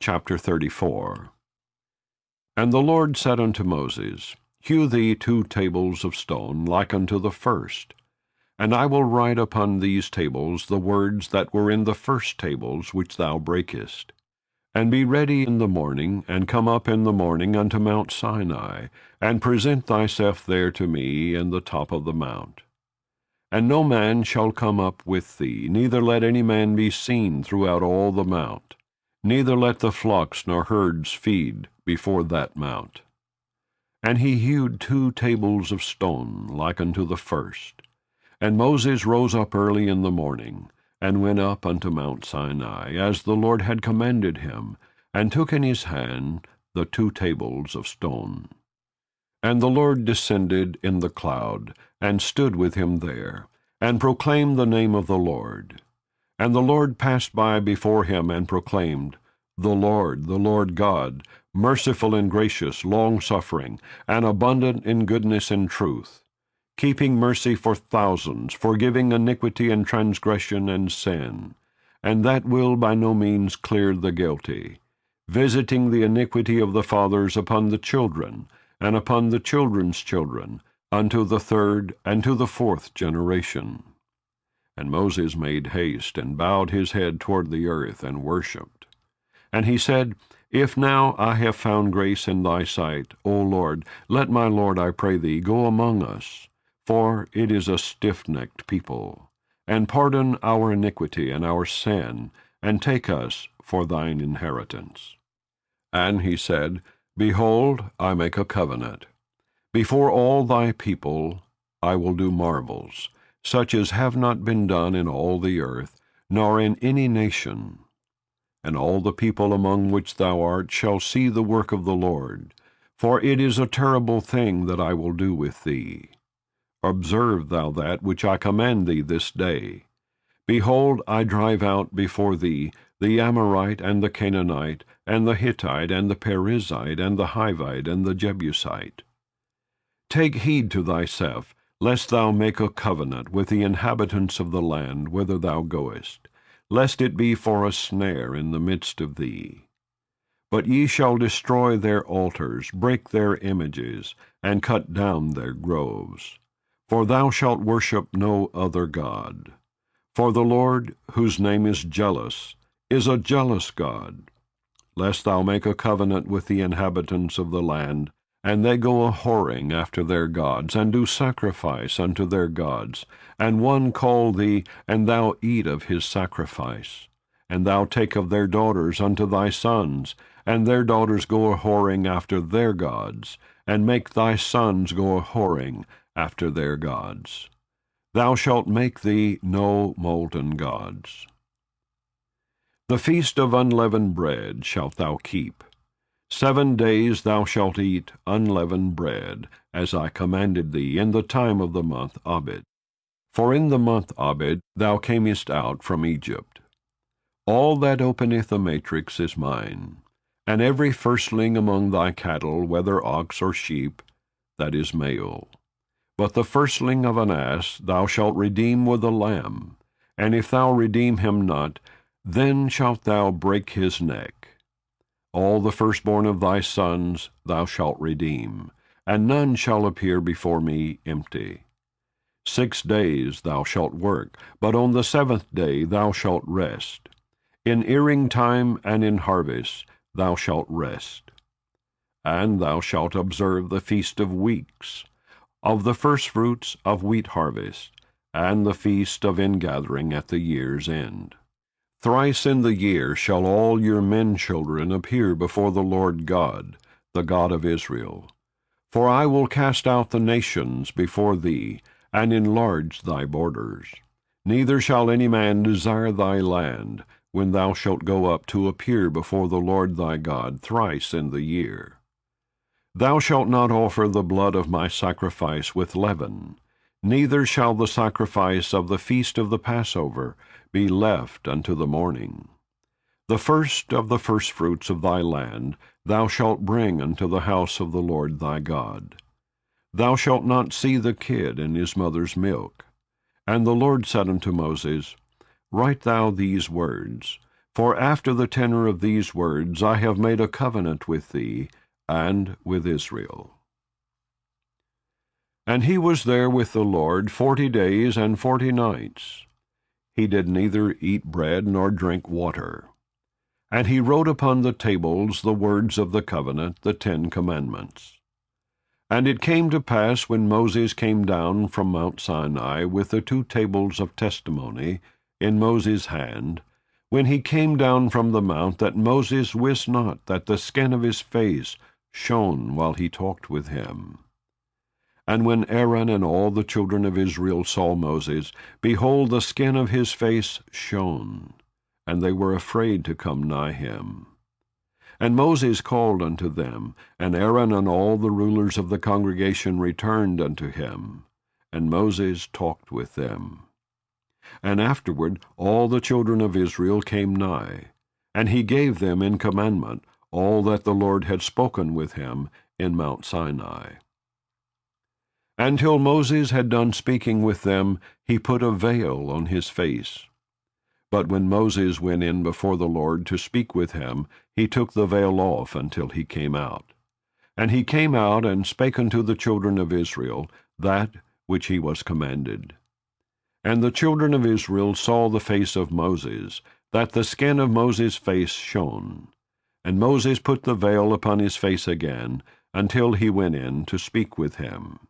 chapter 34. And the Lord said unto Moses, Hew thee 2 tables of stone like unto the first, and I will write upon these tables the words that were in the first tables which thou breakest. And be ready in the morning, and come up in the morning unto Mount Sinai, and present thyself there to me in the top of the mount. And no man shall come up with thee, neither let any man be seen throughout all the mount, neither let the flocks nor herds feed before that mount. And he hewed 2 tables of stone like unto the first. And Moses rose up early in the morning, and went up unto Mount Sinai, as the Lord had commanded him, and took in his hand the 2 tables of stone. And the Lord descended in the cloud, and stood with him there, and proclaimed the name of the Lord. And the Lord passed by before him, and proclaimed, the Lord God, merciful and gracious, long-suffering, and abundant in goodness and truth, keeping mercy for thousands, forgiving iniquity and transgression and sin, and that will by no means clear the guilty, visiting the iniquity of the fathers upon the children, and upon the children's children, unto the 3rd and to the 4th generation. And Moses made haste, and bowed his head toward the earth, and worshipped. And he said, If now I have found grace in thy sight, O Lord, let my Lord, I pray thee, go among us, for it is a stiff-necked people, and pardon our iniquity and our sin, and take us for thine inheritance. And he said, Behold, I make a covenant. Before all thy people I will do marvels, such as have not been done in all the earth, nor in any nation. And all the people among which thou art shall see the work of the Lord, for it is a terrible thing that I will do with thee. Observe thou that which I command thee this day. Behold, I drive out before thee the Amorite, and the Canaanite, and the Hittite, and the Perizzite, and the Hivite, and the Jebusite. Take heed to thyself, lest thou make a covenant with the inhabitants of the land whither thou goest, lest it be for a snare in the midst of thee. But ye shall destroy their altars, break their images, and cut down their groves. For thou shalt worship no other God. For the Lord, whose name is jealous, is a jealous God, lest thou make a covenant with the inhabitants of the land, and they go a-whoring after their gods, and do sacrifice unto their gods, and one call thee, and thou eat of his sacrifice. And thou take of their daughters unto thy sons, and their daughters go a-whoring after their gods, and make thy sons go a-whoring after their gods. Thou shalt make thee no molten gods. The feast of unleavened bread shalt thou keep. 7 days thou shalt eat unleavened bread, as I commanded thee, in the time of the month Abib. For in the month Abib thou camest out from Egypt. All that openeth a matrix is mine, and every firstling among thy cattle, whether ox or sheep, that is male. But the firstling of an ass thou shalt redeem with a lamb, and if thou redeem him not, then shalt thou break his neck. All the firstborn of thy sons thou shalt redeem, and none shall appear before me empty. 6 days thou shalt work, but on the 7th day thou shalt rest. In earing time and in harvest thou shalt rest. And thou shalt observe the feast of weeks, of the firstfruits of wheat harvest, and the feast of ingathering at the year's end. Thrice in the year shall all your men-children appear before the Lord God, the God of Israel. For I will cast out the nations before thee, and enlarge thy borders. Neither shall any man desire thy land, when thou shalt go up to appear before the Lord thy God thrice in the year. Thou shalt not offer the blood of my sacrifice with leaven, neither shall the sacrifice of the feast of the Passover be left unto the morning. The first of the firstfruits of thy land thou shalt bring unto the house of the Lord thy God. Thou shalt not see the kid in his mother's milk. And the Lord said unto Moses, Write thou these words, For after the tenor of these words I have made a covenant with thee and with Israel. And he was there with the Lord 40 days and 40 nights. He did neither eat bread nor drink water. And he wrote upon the tables the words of the covenant, the 10 commandments. And it came to pass, when Moses came down from Mount Sinai with the 2 tables of testimony in Moses' hand, when he came down from the mount, that Moses wist not that the skin of his face shone while he talked with him. And when Aaron and all the children of Israel saw Moses, behold, the skin of his face shone, and they were afraid to come nigh him. And Moses called unto them, and Aaron and all the rulers of the congregation returned unto him, and Moses talked with them. And afterward all the children of Israel came nigh, and he gave them in commandment all that the Lord had spoken with him in Mount Sinai. And till Moses had done speaking with them, he put a veil on his face. But when Moses went in before the Lord to speak with him, he took the veil off until he came out. And he came out and spake unto the children of Israel that which he was commanded. And the children of Israel saw the face of Moses, that the skin of Moses' face shone. And Moses put the veil upon his face again, until he went in to speak with him.